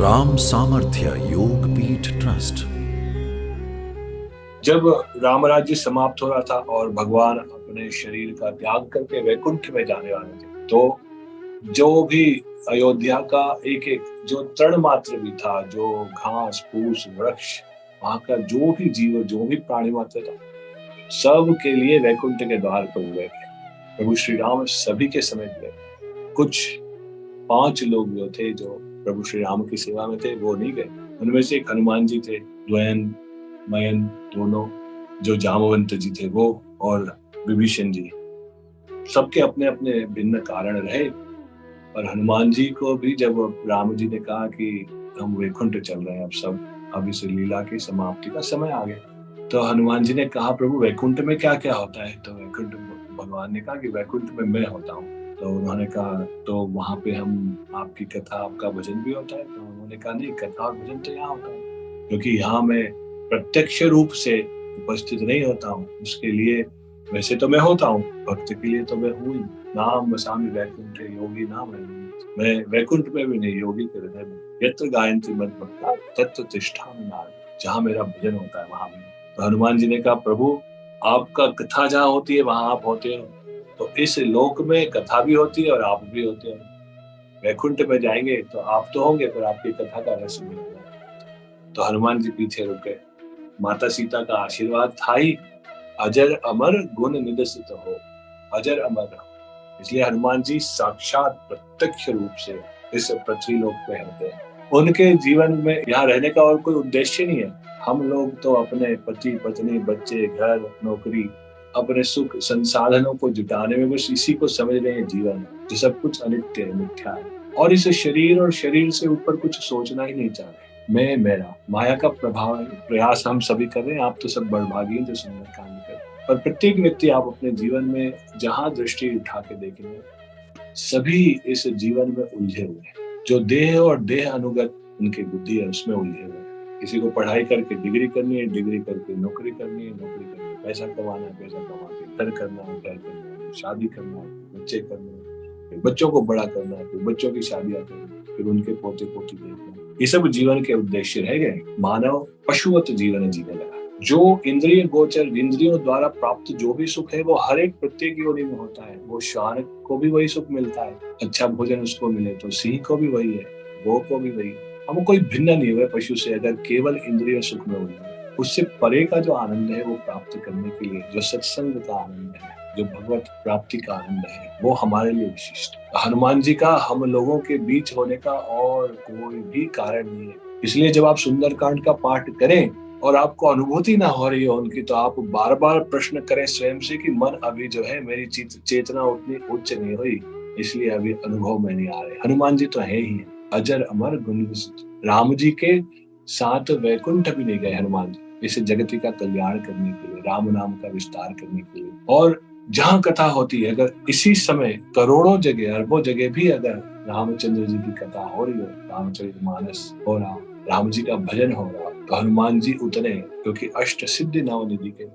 राम सामर्थ्य योग पीठ ट्रस्ट। जब राम राज्य समाप्त हो रहा था और भगवान अपने शरीर का त्याग करके वैकुंठ में जाने वाले थे, तो जो भी अयोध्या का एक एक जो तृण मात्र भी था, जो घास फूस वृक्ष, वहां का जो भी जीव, जो भी प्राणी मात्र था, सब के लिए वैकुंठ के द्वार खुल गए थे। प्रभु श्री राम सभी के समेत गए। कुछ 5 लोग जो थे, जो प्रभु श्री राम की सेवा में थे, वो नहीं गए। उनमें से एक हनुमान जी थे, द्वयन मयन दोनों, जो जामवंत जी थे वो, और विभीषण जी। सबके अपने अपने भिन्न कारण रहे। और हनुमान जी को भी जब राम जी ने कहा कि हम वैकुंठ चल रहे हैं, अब इस लीला की समाप्ति का समय आ गया, तो हनुमान जी ने कहा, प्रभु वैकुंठ में क्या क्या होता है? तो वैकुंठ भगवान ने कहा कि वैकुंठ में मैं होता हूँ। तो उन्होंने कहा, तो वहां पे हम आपकी कथा, आपका भजन भी होता है? तो उन्होंने कहा, नहीं, कथा और भजन तो यहाँ होता है, क्योंकि यहाँ मैं प्रत्यक्ष रूप से उपस्थित नहीं होता हूँ। उसके लिए वैसे तो मैं होता हूँ, भक्त के लिए तो मैं हूँ ही। नाम वसामि वैकुंठे योगी नाम है। मैं वैकुंठ में भी नहीं, योगी के हृदय में। यत्र गायन्ति मद्भक्ता तत्र तिष्ठामि नारद। जहाँ मेरा भजन होता है वहां भी। तो हनुमान जी ने कहा, प्रभु आपका कथा जहाँ होती है वहां आप होते हो, तो इस लोक में कथा भी होती है और आप भी होते हो। वैकुंठ में जाएंगे तो आप तो होंगे, पर आपकी कथा का रस मिलेगा। तो हनुमान जी पीछे रुक गए। माता सीता का आशीर्वाद था ही, अजर अमर गुण निदसित हो, अजर अमर रहो। इसलिए हनुमान जी साक्षात प्रत्यक्ष रूप से इस पृथ्वी लोक पे रहते हैं। उनके जीवन में यहाँ रहने का और कोई उद्देश्य नहीं है। हम लोग तो अपने पति पत्नी बच्चे घर नौकरी, अपने सुख संसाधनों को जुटाने में बस इसी को समझ रहे हैं जीवन, जो सब कुछ अनित्य है, मिथ्या है, और इस शरीर और शरीर से ऊपर कुछ सोचना ही नहीं चाह रहे। मैं मेरा माया का प्रभाव है, प्रयास हम सभी कर रहे हैं। आप तो सब बड़भागी हैं जो सुंदर काम कर रहे हैं। और प्रत्येक व्यक्ति, आप अपने जीवन में जहां दृष्टि उठा के देखेंगे, सभी इस जीवन में उलझे हुए हैं। जो देह और देह अनुगत उनकी बुद्धि है, उसमें उलझे हुए हैं। किसी को पढ़ाई करके डिग्री करनी है, डिग्री करके नौकरी करनी है, नौकरी करके पैसा कमाना है, पैसा कमा के घर करना है, घर करना है, शादी करना है, बच्चे करना है, फिर बच्चों को बड़ा करना है, फिर बच्चों की शादियां करनी, फिर उनके पोते पोती देखना। ये सब जीवन के उद्देश्य रह गए। मानव पशुवत जीवन जीने लगा। जो इंद्रिय गोचर, इंद्रियों द्वारा प्राप्त जो भी सुख है, वो हर एक प्रत्येक योनि में होता है। वो श्वान को भी वही सुख मिलता है, अच्छा भोजन उसको मिले तो सिंह को भी वही है, गौ को भी वही है। हम कोई भिन्न नहीं हुए पशु से, अगर केवल इंद्रिय सुख में उलझे। उससे परे का जो आनंद है वो प्राप्त करने के लिए, जो सत्संग का आनंद है, जो भगवत प्राप्ति का आनंद है, वो हमारे लिए विशिष्ट। हनुमान जी का हम लोगों के बीच होने का और कोई भी कारण नहीं है। इसलिए जब आप सुंदरकांड का पाठ करें और आपको अनुभूति ना हो रही हो उनकी, तो आप बार बार प्रश्न करें स्वयं से कि मन अभी जो है, मेरी चेतना उतनी उच्च नहीं हुई, इसलिए अभी अनुभव में नहीं आ रहे। हनुमान जी तो है ही अजर अमर गुण विशिष्ट। राम जी के साथ वैकुंठ भी नहीं गए हनुमान जी, इस जगत का कल्याण करने के लिए, राम नाम का विस्तार करने के लिए। और जहाँ कथा होती है, अगर इसी समय करोड़ों जगह, अरबों जगह भी अगर रामचंद्र जी की कथा हो रही हो, रामचरितमानस हो रहा, राम जी का भजन हो रहा, तो हनुमान जी उतने, क्योंकि अष्ट सिद्धि नवनिधि के,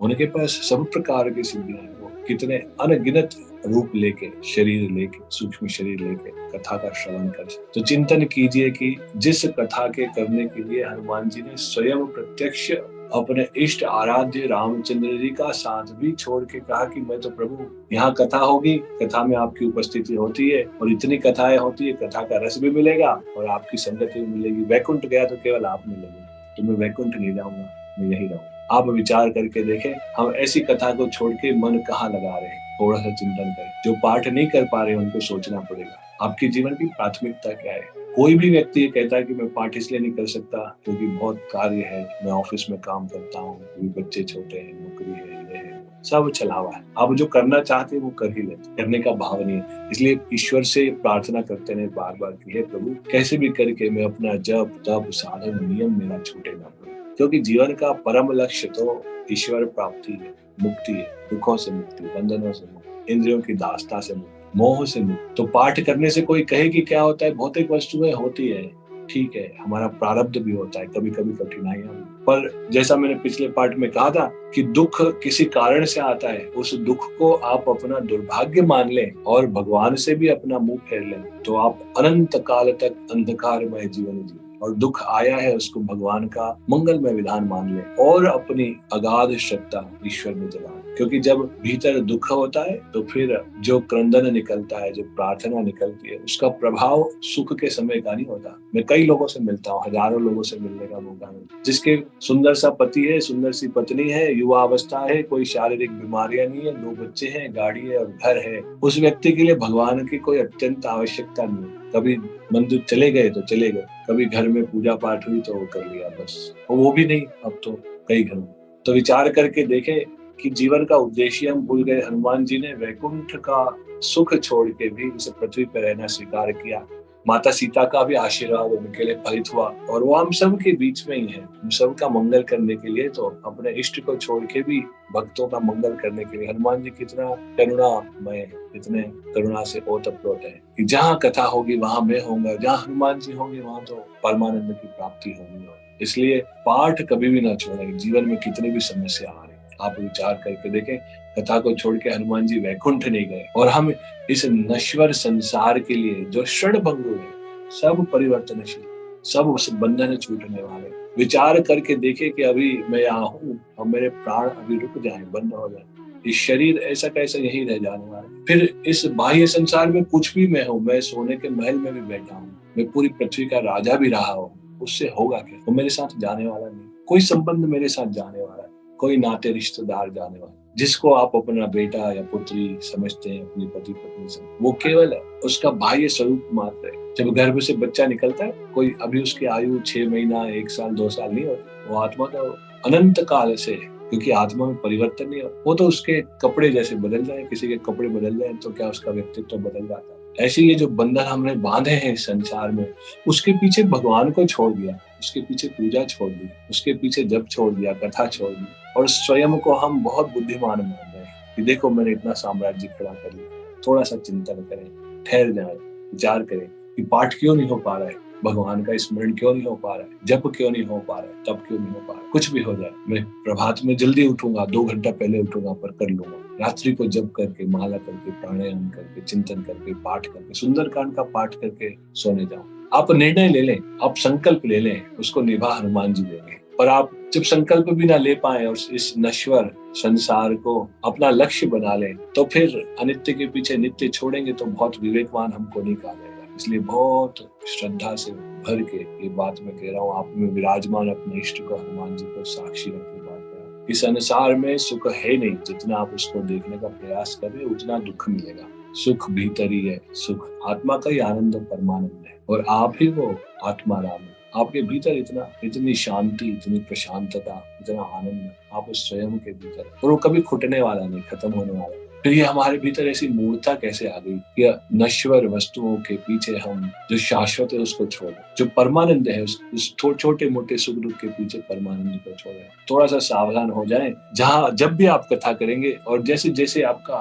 उनके पास सब प्रकार की सिद्धियां हैं। वो कितने अनगिनत रूप लेके, शरीर लेके, सूक्ष्म शरीर लेके कथा का श्रवण कर। तो चिंतन कीजिए कि जिस कथा के करने के लिए हनुमान जी ने स्वयं प्रत्यक्ष अपने इष्ट आराध्य रामचंद्र जी का साथ भी छोड़ के कहा कि मैं तो प्रभु, यहाँ कथा होगी, कथा में आपकी उपस्थिति होती है, और इतनी कथाएं होती है, कथा का रस भी मिलेगा और आपकी संगति भी मिलेगी। वैकुंठ गया तो केवल आप मिलेंगे, तो मैं वैकुंठ नहीं जाऊंगा, मैं यही रहूंगा। आप विचार करके देखें, हम ऐसी कथा को छोड़ के मन कहाँ लगा रहे हैं? थोड़ा सा चिंतन करें। जो पाठ नहीं कर पा रहे उनको सोचना पड़ेगा, आपकी जीवन की प्राथमिकता क्या है। कोई भी व्यक्ति ये कहता है कि मैं पाठ इसलिए नहीं कर सकता क्योंकि बहुत कार्य है, मैं ऑफिस में काम करता हूँ, बच्चे छोटे हैं, नौकरी है, ये है, सब चला हुआ है। आप जो करना चाहते हैं वो कर ही लेते, करने का भाव नहीं है। इसलिए ईश्वर से प्रार्थना करते हैं बार बार कि हे प्रभु, कैसे भी करके मैं अपना जप तप साधन नियम मेरा छूटे ना पड़े, क्योंकि जीवन का परम लक्ष्य तो ईश्वर प्राप्ति है, मुक्ति है, दुखों से मुक्ति, बंधनों से मुक्ति, इंद्रियों की दासता से मुक्ति, मोह से मुक्ति। तो पाठ करने से कोई कहे कि क्या होता है, भौतिक वस्तुएं होती है, ठीक है, हमारा प्रारब्ध भी होता है, कभी कभी कठिनाइयां भी। पर जैसा मैंने पिछले पार्ट में कहा था कि दुख किसी कारण से आता है, उस दुख को आप अपना दुर्भाग्य मान लें और भगवान से भी अपना मुंह फेर लें, तो आप अनंत काल तक अंधकारमय जीवन जिए। और दुख आया है उसको भगवान का मंगलमय विधान मान ले और अपनी अगाध श्रद्धा ईश्वर में जगाएं। क्योंकि जब भीतर दुख होता है तो फिर जो क्रंदन निकलता है, जो प्रार्थना निकलती है, उसका प्रभाव सुख के समय का नहीं होता। मैं कई लोगों से मिलता हूँ, हजारों लोगों से मिलने का मौका मिलता है, जिसके सुंदर सा पति है, सुंदर सी पत्नी है, युवा अवस्था है, कोई शारीरिक बीमारियां नहीं है, 2 बच्चे हैं, गाड़ी है और घर है। उस व्यक्ति के लिए भगवान की कोई अत्यंत आवश्यकता नहीं है। कभी मंदिर चले गए तो चले गए, कभी घर में पूजा पाठ हुई तो वो कर लिया बस, और वो भी नहीं अब तो कई घर में। तो विचार करके देखें कि जीवन का उद्देश्य हम भूल गए। हनुमान जी ने वैकुंठ का सुख छोड़ के भी इस पृथ्वी पर रहना स्वीकार किया। माता सीता का भी आशीर्वाद उनके लिए फलित हुआ और वो हम सब के बीच में ही है। हम सब का मंगल करने के लिए तो अपने इष्ट को छोड़ के भी भक्तों का मंगल करने के लिए हनुमान जी कितना करुणामय है, कितने करुणा से ओतप्रोत है कि जहाँ कथा होगी वहां मैं होऊंगा, जहाँ हनुमान जी होंगे वहां तो परमानंद की प्राप्ति होगी। इसलिए पाठ कभी भी ना छोड़ें। जीवन में कितनी भी समस्या आ रही, आप विचार करके देखें, कथा को छोड़ के हनुमान जी वैकुंठ नहीं गए। और हम इस नश्वर संसार के लिए जो क्षणभंगुर है, सब परिवर्तनशील, सब उस बंधन छूटने वाले। विचार करके देखे कि अभी मैं यहाँ हूँ और मेरे प्राण अभी रुक जाए, बंद हो जाए, इस शरीर ऐसा कैसा यही रह जाने वाला। फिर इस बाह्य संसार में कुछ भी मैं हूँ, मैं सोने के महल में भी बैठा हूँ, मैं पूरी पृथ्वी का राजा भी रहा हूँ, उससे होगा क्या? वो मेरे साथ जाने वाला नहीं, कोई संबंध मेरे साथ जाने वाला है, कोई नाते रिश्तेदार जाने वाला। जिसको आप अपना बेटा या पुत्री समझते हैं, अपनी पति पत्नी से, वो केवल उसका बाह्य स्वरूप मात्र है। जब गर्भ से बच्चा निकलता है, कोई अभी उसकी आयु 6 महीना, 1 साल, 2 साल नहीं होती। वो आत्मा तो अनंत काल से, क्योंकि आत्मा में परिवर्तन नहीं होता। वो तो उसके कपड़े जैसे बदल जाए, किसी के कपड़े बदल जाए तो क्या उसका व्यक्तित्व बदल जाता है। ऐसे ये जो बंधन हमने बांधे हैं इस संसार में, उसके पीछे भगवान को छोड़ दिया, उसके पीछे पूजा छोड़ दी, उसके पीछे जप छोड़ दिया, कथा छोड़ दी, और स्वयं को हम बहुत बुद्धिमान मान रहे हैं कि देखो मैंने इतना साम्राज्य खड़ा कर लिया। थोड़ा सा चिंतन करें, ठहर जाए, विचार करें कि पाठ क्यों नहीं हो पा रहा है, भगवान का स्मरण क्यों नहीं हो पा रहा है, जप क्यों नहीं हो पा रहा है, तब क्यों नहीं हो पा रहा है। कुछ भी हो जाए, मैं प्रभात में जल्दी उठूंगा, 2 घंटा पहले उठूंगा, पर कर लूंगा। रात्रि को जप करके, माला करके, प्राणायाम करके, चिंतन करके, पाठ करके, सुंदरकांड का पाठ करके सोने जाऊं। आप निर्णय ले लें, आप संकल्प ले लें, उसको निभा हनुमान जी देंगे। पर आप जब संकल्प भी ना ले पाए और इस नश्वर संसार को अपना लक्ष्य बना लें, तो फिर अनित्य के पीछे नित्य छोड़ेंगे तो बहुत विवेकवान हमको नहीं कहा जाएगा। इसलिए बहुत श्रद्धा से भर के ये बात मैं कह रहा हूँ, आप में विराजमान अपने इष्ट को, हनुमान जी को साक्षी रख के बात कर रहा हूँ। इस संसार में सुख है नहीं, जितना आप उसको देखने का प्रयास करें उतना दुख मिलेगा। सुख भीतर ही है, सुख आत्मा का ही आनंद परमानंद है, और आप ही वो आत्मा राम है। आपके भीतर इतनी शांति, इतनी प्रशांतता, इतना आनंद आप उस स्वयं के भीतर, और वो कभी खुटने वाला नहीं, खत्म होने वाला। फिर ये हमारे भीतर ऐसी मूर्ता कैसे आ गई कि नश्वर वस्तुओं के पीछे हम जो शाश्वत है उसको छोड़, जो परमानंद है उस छोटे मोटे सुख दुख के पीछे परमानंद को छोड़े। थोड़ा सा सावधान हो जाएं, जहां जब भी आप कथा करेंगे और जैसे जैसे आपका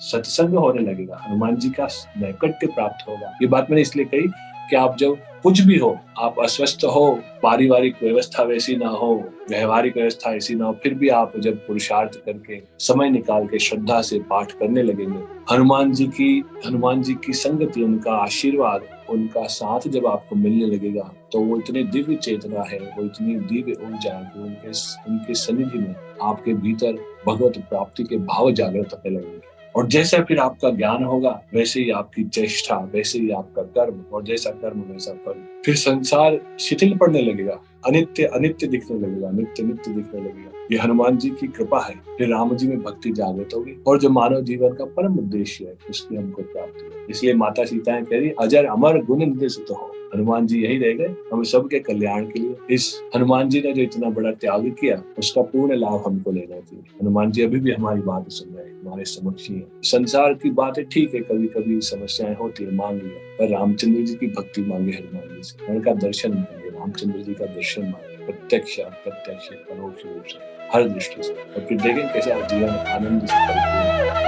सत्संग होने लगेगा, हनुमान जी का नैकट्य प्राप्त होगा। ये बात मैंने इसलिए कही कि आप जब कुछ भी हो, आप अस्वस्थ हो, पारिवारिक व्यवस्था वैसी ना हो, व्यवहारिक व्यवस्था ऐसी ना हो, फिर भी आप जब पुरुषार्थ करके समय निकाल के श्रद्धा से पाठ करने लगेंगे, हनुमान जी की संगति, उनका आशीर्वाद, उनका साथ जब आपको मिलने लगेगा, तो वो इतने दिव्य चेतना है, वो इतनी दिव्य ऊर्जा है, उनके सनिधि में आपके भीतर भगवत प्राप्ति के भाव जागृत होने लगेंगे। और जैसा फिर आपका ज्ञान होगा, वैसे ही आपकी चेष्टा, वैसे ही आपका कर्म, और जैसा कर्म वैसा फल। फिर संसार शिथिल पड़ने लगेगा, अनित्य अनित्य दिखने लगेगा, नित्य नित्य दिखने लगेगा। ये हनुमान जी की कृपा है। फिर राम जी में भक्ति जागृत होगी, और जो मानव जीवन का परम उद्देश्य है उसकी हमको प्राप्ति है। इसलिए माता सीता कह रही, अजर अमर गुण निर्दिष्ट हो। हनुमान जी यही रह गए हम सबके कल्याण के लिए। इस हनुमान जी ने जो इतना बड़ा त्याग किया, उसका पूर्ण लाभ हमको लेना चाहिए। हनुमान जी अभी भी हमारी बात सुन रहे हैं, हमारे समक्ष ही है। संसार की बातें ठीक है, कभी कभी समस्याएं होती है, मांग लिया, पर रामचंद्र जी की भक्ति मांगे, हनुमान जी से उनका दर्शन मांगे, रामचंद्र जी का दर्शन मांगे, प्रत्यक्ष अप्रत्यक्ष परोक्ष रूप से, हर दृष्टि से, और फिर देखें कैसे जीवन आनंद से परिपूर्ण।